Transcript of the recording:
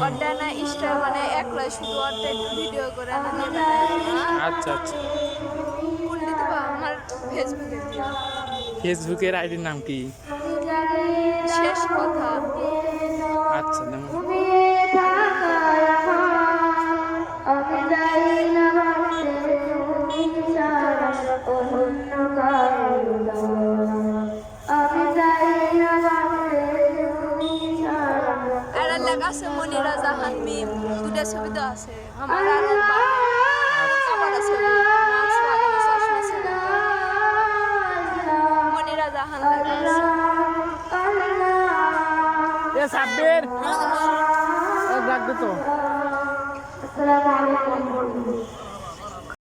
অর্ডানা Insta মানে একলা শুধু অর্ডার একটু ভিডিও করে আচ্ছা আচ্ছা বললি তো আমার ফেসবুকের আইডির নাম কি? শেষ কথা। আচ্ছা আছে মনিরা জাহান মিম দুটো ছবি তো আছে আমার আরো মনিরা জাহান সাব্বির লাগবে তো। আসসালামু আলাইকুম।